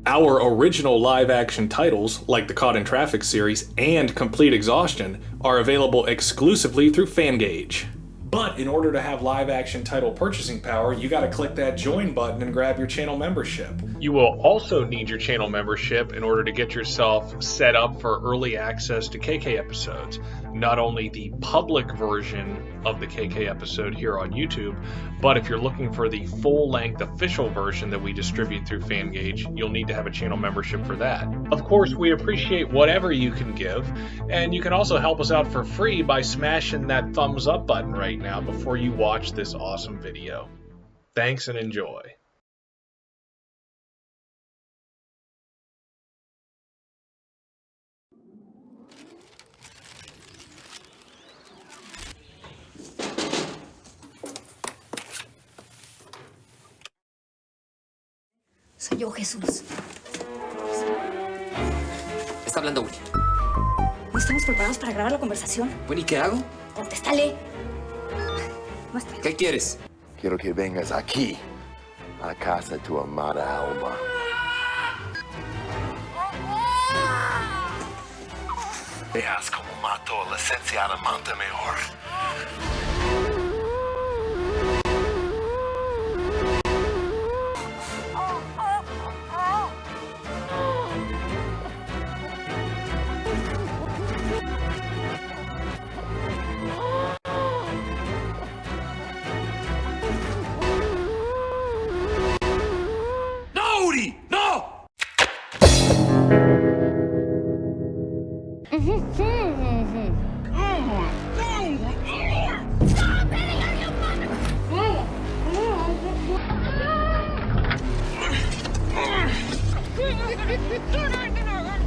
Our original live-action titles, like the Caught in Traffic series and Complete Exhaustion, are available exclusively through Fangage. But in order to have live-action title purchasing power, you gotta click that join button and grab your channel membership. You will also need your channel membership in order to get yourself set up for early access to KK episodes. Not only the public version of the KK episode here on YouTube, but if you're looking for the full-length official version that we distribute through Fangage, you'll need to have a channel membership for that. Of course, we appreciate whatever you can give, and you can also help us out for free by smashing that thumbs up button right now before you watch this awesome video. Thanks and enjoy. Soy yo, Jesús. Está hablando Uri. No estamos preparados para grabar la conversación. Bueno, ¿y qué hago? Contéstale. Muestra. ¿Qué quieres? Quiero que vengas aquí, a la casa de tu amada Alma. Veas cómo mató a la licenciada Montemayor.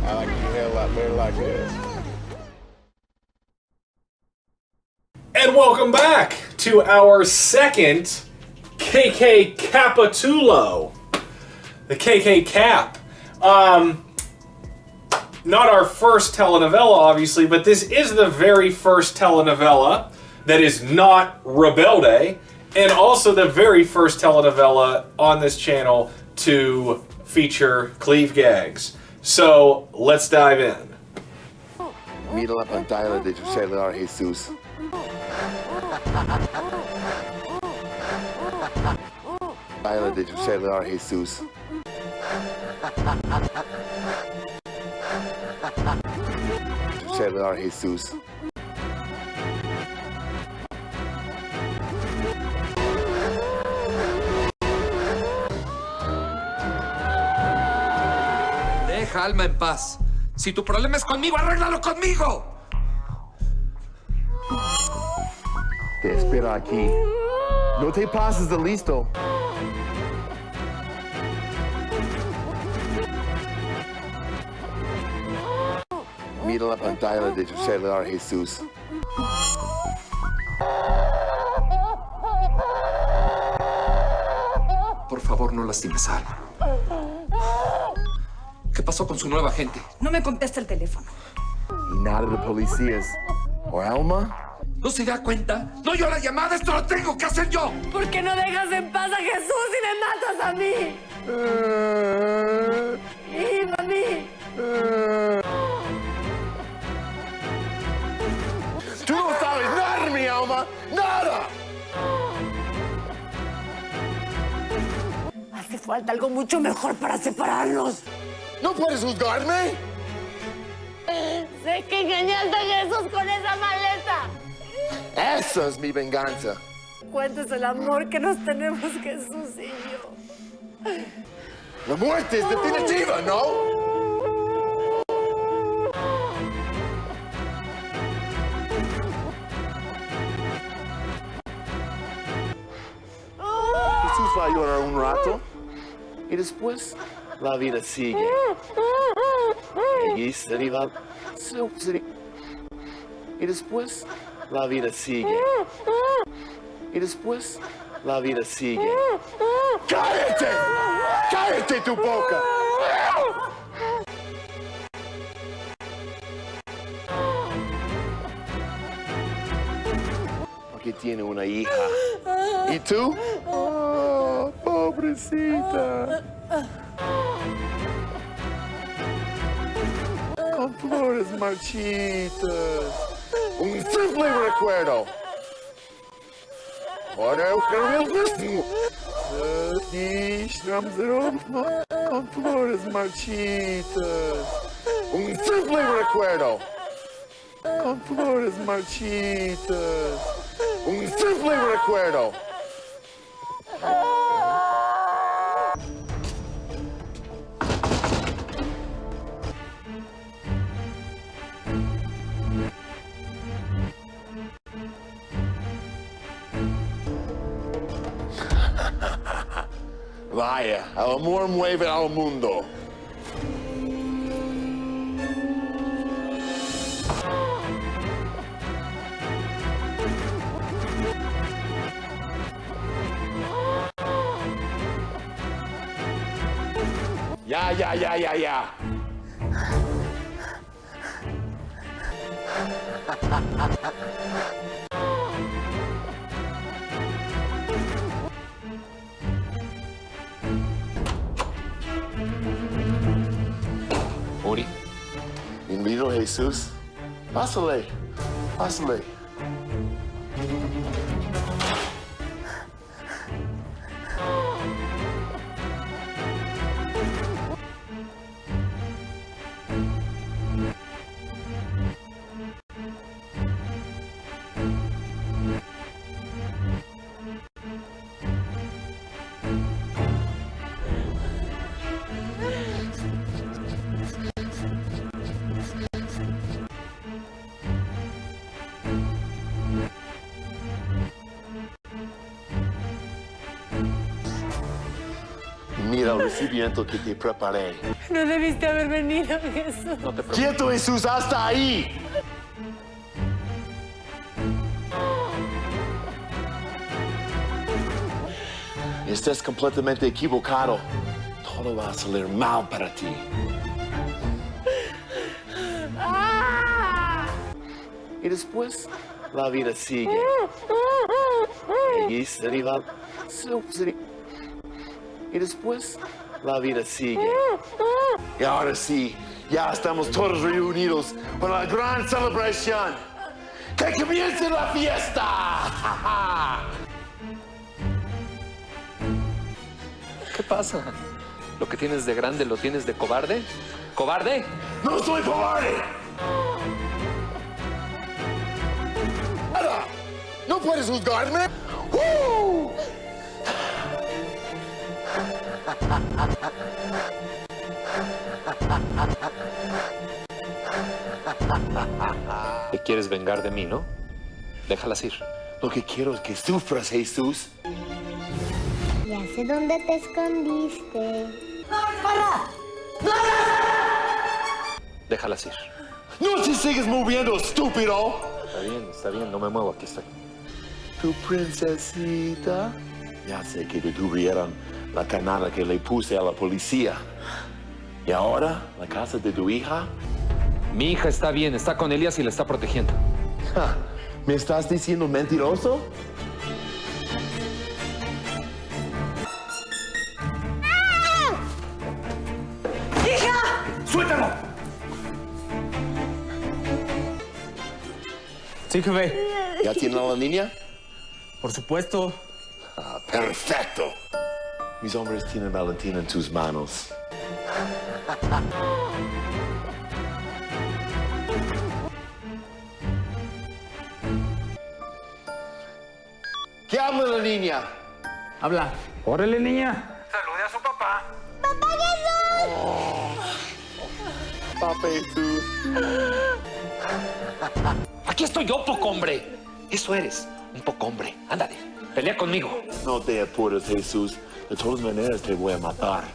I like your hair a lot better like this. And welcome back to our second KK capitulo. The KK cap. Not our first telenovela, obviously, but this is the very first telenovela that is not Rebelde, and also the very first telenovela on this channel to feature Cleave gags. So, let's dive in. Mira la pantalla de tu celular, Jesús. Pantalla de tu celular, Jesús. Tu celular, Jesús. Deja Alma en paz. Si tu problema es conmigo, arréglalo conmigo. Te espero aquí. No te pases de listo. Mira la pantalla de tu celular, Jesús. Por favor, no lastimes a Alma. ¿Qué pasó con su nueva agente? No me contesta el teléfono. Y nada de policías. ¿O Alma? ¿No se da cuenta? No yo la llamada, esto lo tengo que hacer yo. ¿Por qué no dejas en paz a Jesús y me matas a mí? Y mami. ¡Tú no sabes nada, mi Alma! ¡Nada! Hace falta algo mucho mejor para separarnos. ¿No puedes juzgarme? Sé que engañaste a Jesús con esa maleta. Esa es mi venganza. Cuentes el amor que nos tenemos Jesús y yo. La muerte es definitiva, ¿no? Jesús va a llorar un rato y después la vida sigue. Y después la vida sigue. Y después la vida sigue. ¡Cállate! ¡Cállate tu boca! Porque tiene una hija. ¿Y tú? Oh, pobrecita. flores marchitas. Un simple recuerdo. Ahora con flores marchitas. Un simple recuerdo. Con flores marchitas. Un simple recuerdo. Vaya, el amor mueve al mundo. Ya. Uri, Bienvenido, Jesús. Pásale. Mira el recibimiento que te preparé. No debiste haber venido, Jesús. no te preocupes. ¡Quieto, Jesús! ¡Hasta ahí! Estás completamente equivocado. Todo va a salir mal para ti. Y después, la vida sigue. Y después, la vida sigue. Y ahora sí, ya estamos todos reunidos para la gran celebración. ¡Que comience la fiesta! ¿Qué pasa? ¿Lo que tienes de grande lo tienes de cobarde? ¿Cobarde? ¡No soy cobarde! ¡Nada! ¡No puedes juzgarme! ¡Uh! Te quieres vengar de mí, ¿no? Déjalas ir. Lo que quiero es que sufras, Jesús. Ya sé dónde te escondiste. Déjalas ir. ¡No te sigues moviendo, estúpido! Está bien, no me muevo, aquí estoy. Tu princesita. Ya sé que detuvieron la carnada que le puse a la policía. ¿Y ahora? ¿La casa de tu hija? Mi hija está bien, está con Elías y la está protegiendo. Ja, ¿me estás diciendo mentiroso? ¡Suéltalo! Sí, jefe. ¿Ya tiene a la niña? Por supuesto. Ah, perfecto. Mis hombres tienen Valentina en tus manos. ¿Qué habla la niña? Habla. Órale, niña. Salude a su papá. Papá Jesús. Aquí estoy yo, poco hombre. Eso eres, un poco hombre. Ándale, pelea conmigo. No te apures, Jesús. De todas maneras te voy a matar.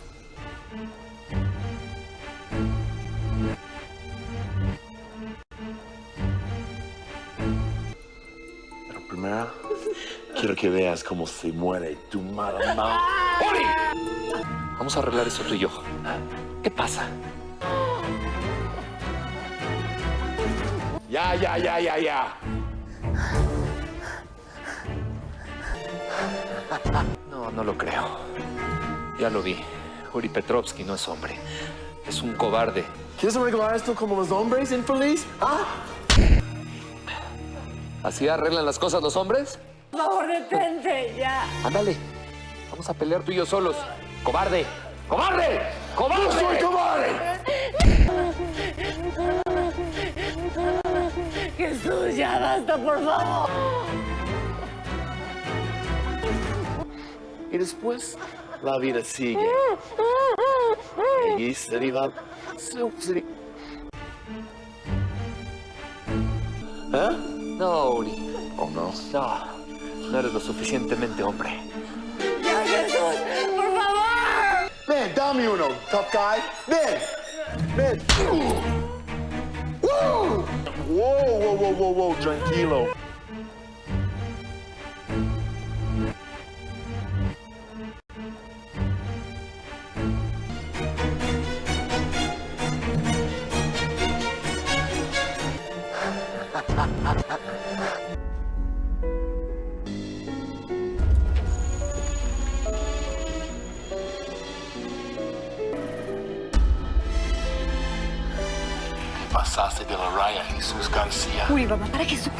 Pero primero, quiero que veas cómo se muere tu mala mamá. ¡Ori! Vamos a arreglar eso tú y yo. ¿Qué pasa? Ya. No lo creo. Ya lo vi. Uri Petrovsky no es hombre. Es un cobarde. ¿Quieres arreglar esto como los hombres infeliz? ¿Ah? ¿Así arreglan las cosas los hombres? Por favor, detente, ya. Ándale. Vamos a pelear tú y yo solos. ¡Cobarde! ¡Cobarde! ¡Cobarde! ¡No soy cobarde! Jesús, ya basta, por favor. Y después, la vida sigue. Y sería... ¿Eh? No, Uri. Oh, no. No. No eres lo suficientemente hombre. Ya, Jesús, por favor. Ven, dame uno, tough guy. Ven. Ven. Woo! Whoa, tranquilo. Pasaste de la raya, Jesús García. Uri va a matar a Jesús.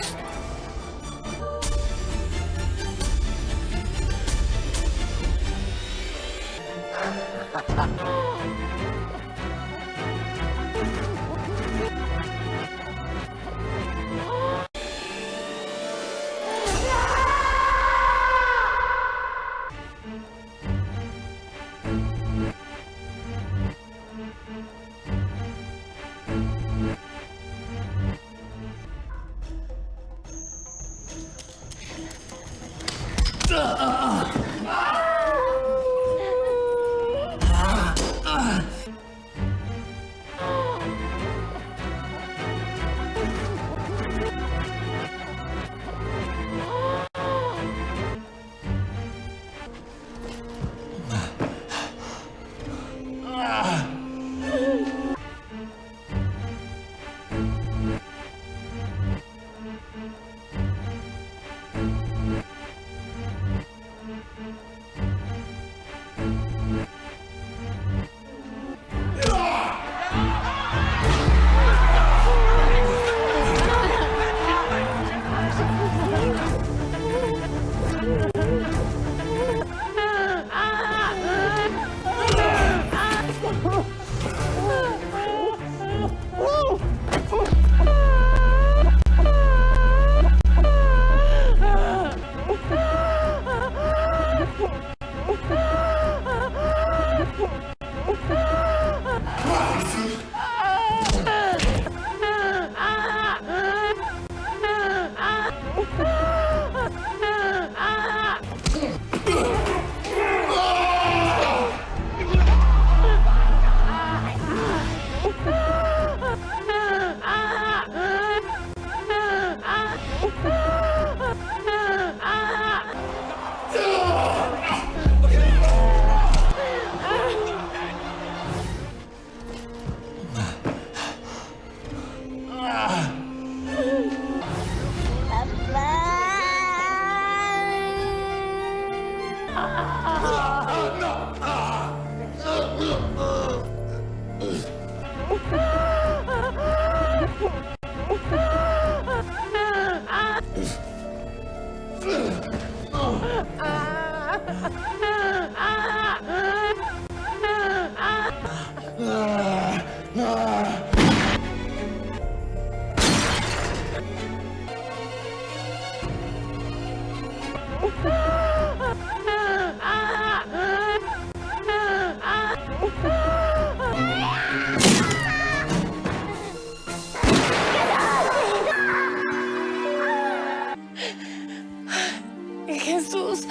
Jesús.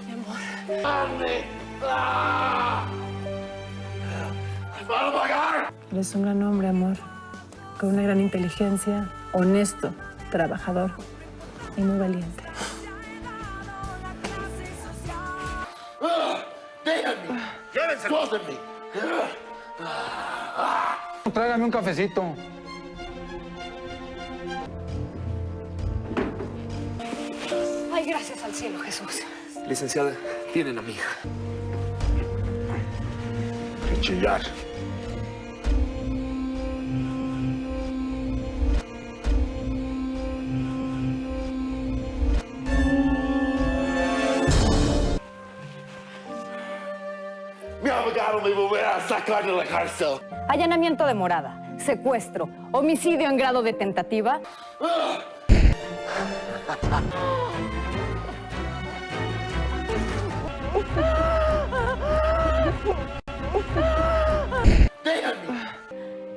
Mi amor. ¡Para pagar! Eres un gran hombre, amor. Con una gran inteligencia, honesto, trabajador y muy valiente. ¡Déjame! ¡Suéltame! Tráigame un cafecito. Ay, gracias al cielo, Jesús. Licenciada, tienen a mi hija. que chillar. Mi abogado me volverá a sacar de la cárcel. Allanamiento de morada, secuestro, homicidio en grado de tentativa.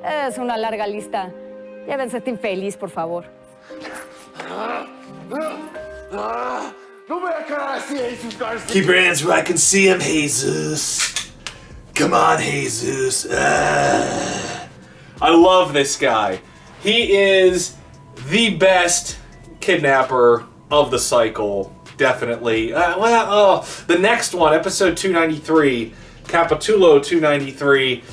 Es una larga lista. Llévense este infeliz, por favor. No me dejarás así, Jesus Garcia. Keep your hands where I can see him, Jesus. Come on, Jesus. I love this guy. He is the best kidnapper of the cycle, definitely. The next one, episode 293, Capitulo 293.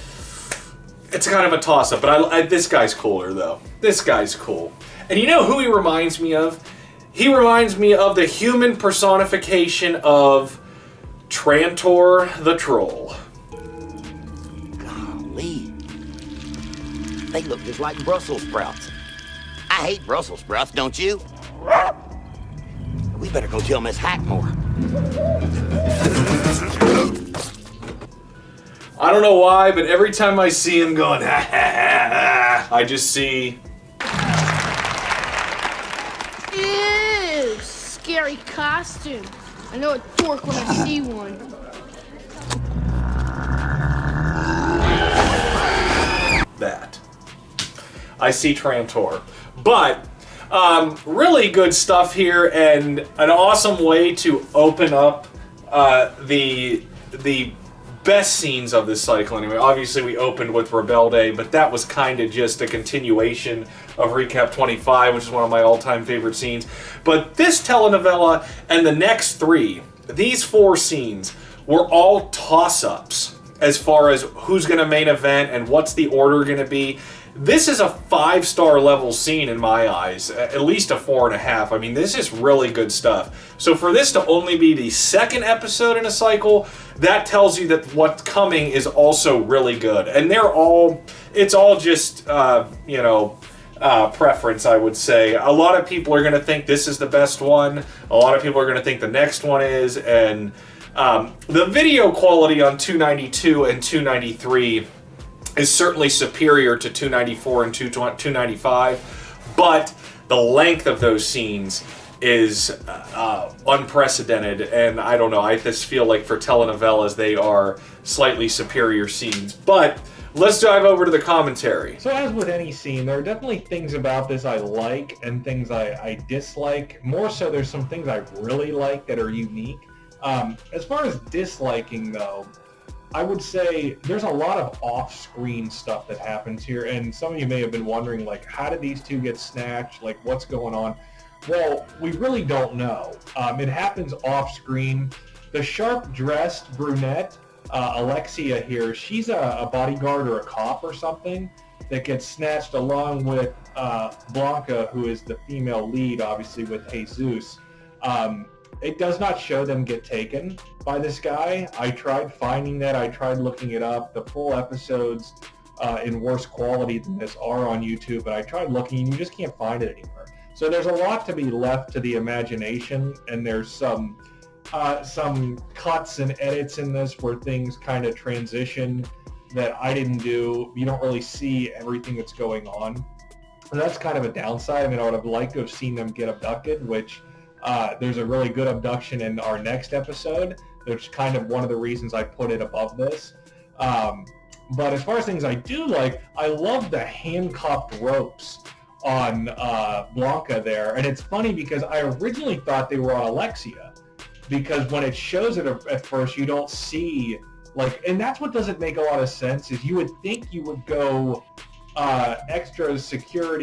It's kind of a toss-up, but this guy's cooler, though. This guy's cool. And you know who he reminds me of? He reminds me of the human personification of Trantor the Troll. Golly. They look just like Brussels sprouts. I hate Brussels sprouts, don't you? We better go tell Miss Hackmore. I don't know why, but every time I see him going, ha ha ha ha, I just see... Ew, scary costume. I know a dork when I see one. That. I see Trantor. But, really good stuff here, and an awesome way to open up the best scenes of this cycle anyway. Obviously we opened with Rebelde, but that was kind of just a continuation of Recap 25, which is one of my all-time favorite scenes. But this telenovela and the next three, these four scenes, were all toss-ups as far as who's going to main event and what's the order going to be. This is a 5-star level scene in my eyes, at least a 4.5. I mean, this is really good stuff. So for this to only be the second episode in a cycle, that tells you that what's coming is also really good. And it's all just, preference, I would say. A lot of people are going to think this is the best one. A lot of people are going to think the next one is. And the video quality on 292 and 293 is certainly superior to 294 and 295, but the length of those scenes is unprecedented, and I don't know, I just feel like for telenovelas they are slightly superior scenes. But let's dive over to the commentary. So as with any scene, there are definitely things about this I like and things I dislike. More so, there's some things I really like that are unique. As far as disliking, though, I would say there's a lot of off-screen stuff that happens here, and some of you may have been wondering, like, how did these two get snatched? Like, what's going on? Well, we really don't know. It happens off-screen. The sharp-dressed brunette, Alexia here, she's a bodyguard or a cop or something that gets snatched along with Blanca, who is the female lead, obviously, with Jesus. It does not show them get taken by this guy. I tried finding that. I tried looking it up. The full episodes in worse quality than this are on YouTube, but I tried looking and you just can't find it anywhere. So there's a lot to be left to the imagination, and there's some cuts and edits in this where things kind of transition that I didn't do. You don't really see everything that's going on. And that's kind of a downside. I mean, I would have liked to have seen them get abducted, which there's a really good abduction in our next episode. That's kind of one of the reasons I put it above this. But as far as things I do like, I love the handcuffed ropes on Blanca there. And it's funny because I originally thought they were on Alexia, because when it shows it at first, you don't see, like, and that's what doesn't make a lot of sense, is you would think you would go extra secure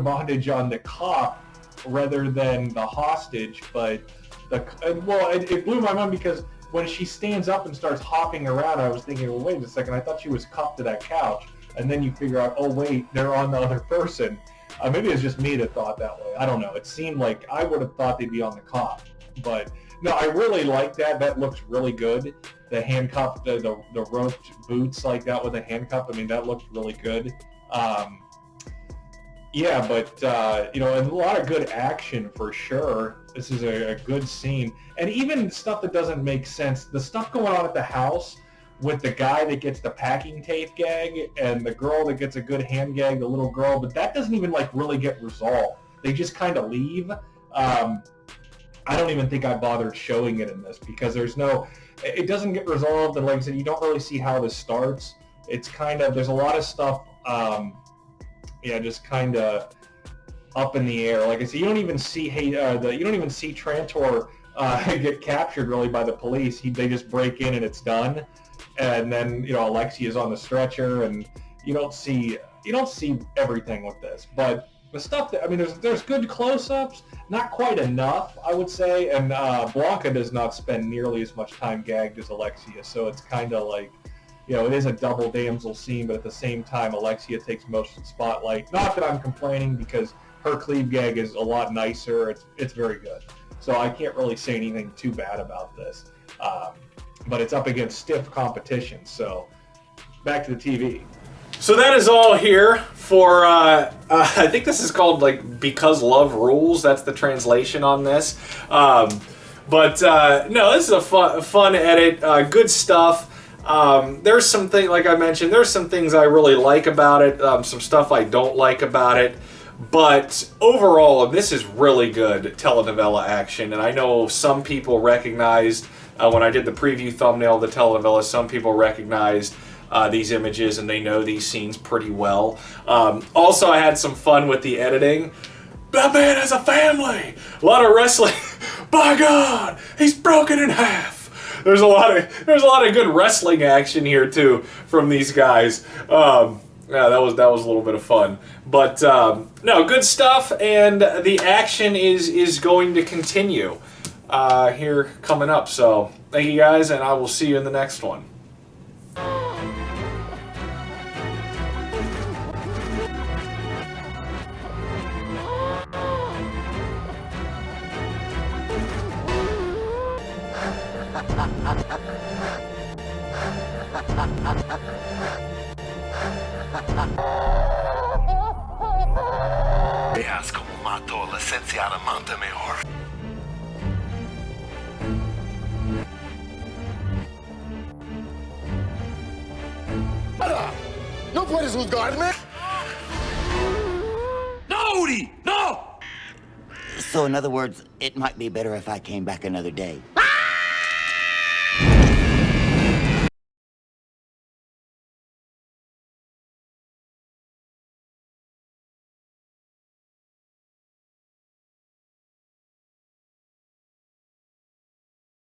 bondage on the cop rather than the hostage. But it blew my mind, because when she stands up and starts hopping around, I was thinking, well, wait a second, I thought she was cuffed to that couch. And then you figure out, oh wait, they're on the other person. Maybe it's just me that thought that way. I don't know. It seemed like I would have thought they'd be on the cop. But No, I really like that. That looks really good. The handcuff, the roped boots like that with a handcuff. I mean, that looks really good. Yeah, but, you know, and a lot of good action for sure. This is a good scene. And even stuff that doesn't make sense. The stuff going on at the house with the guy that gets the packing tape gag and the girl that gets a good hand gag, the little girl, but that doesn't even, like, really get resolved. They just kind of leave. I don't even think I bothered showing it in this because there's no... It doesn't get resolved, and like I said, you don't really see how this starts. It's kind of... There's a lot of stuff... yeah, just kind of up in the air. Like I said, you don't even see you don't even see Trantor get captured really by the police. They just break in and it's done. And then, you know, Alexia's on the stretcher, and you don't see everything with this. But the stuff that, I mean, there's good close-ups, not quite enough, I would say. And Blanca does not spend nearly as much time gagged as Alexia, so it's kind of like, you know, it is a double damsel scene, but at the same time, Alexia takes most of the spotlight. Not that I'm complaining, because her cleave gag is a lot nicer. It's very good. So I can't really say anything too bad about this. But it's up against stiff competition. So back to the TV. So that is all here for, I think this is called, like, Because Love Rules. That's the translation on this. No, this is a fun edit. Good stuff. There's some things, like I mentioned, there's some things I really like about it, some stuff I don't like about it, but overall, this is really good telenovela action, and I know some people recognized, when I did the preview thumbnail of the telenovela, some people recognized these images and they know these scenes pretty well. Also, I had some fun with the editing. That man has a family! A lot of wrestling. By God, he's broken in half. There's a lot of good wrestling action here too from these guys. Yeah, that was a little bit of fun. But no, good stuff, and the action is going to continue here coming up. So thank you guys, and I will see you in the next one. Veas como mato a la licenciada Montemayor. ¿No puedes juzgarme? No, Udi! No! So in other words, it might be better if I came back another day.